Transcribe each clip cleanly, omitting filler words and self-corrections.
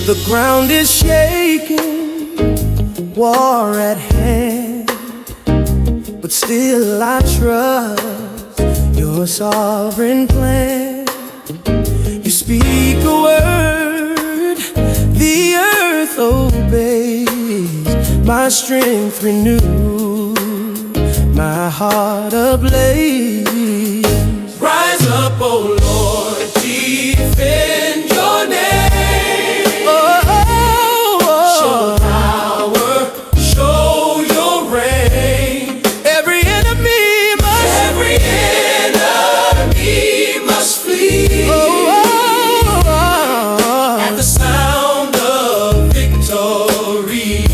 The ground is shaking, war at hand, but still I trust your sovereign plan. You speak a word, the earth obeys, my strength renewed, my heart ablaze. Rise up, O Lord, defend your name. Show power, show your reign. Every enemy must flee. At the sound of victory.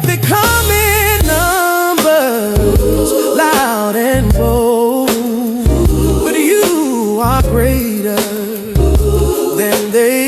They come in numbers, loud and bold, but you are greater than they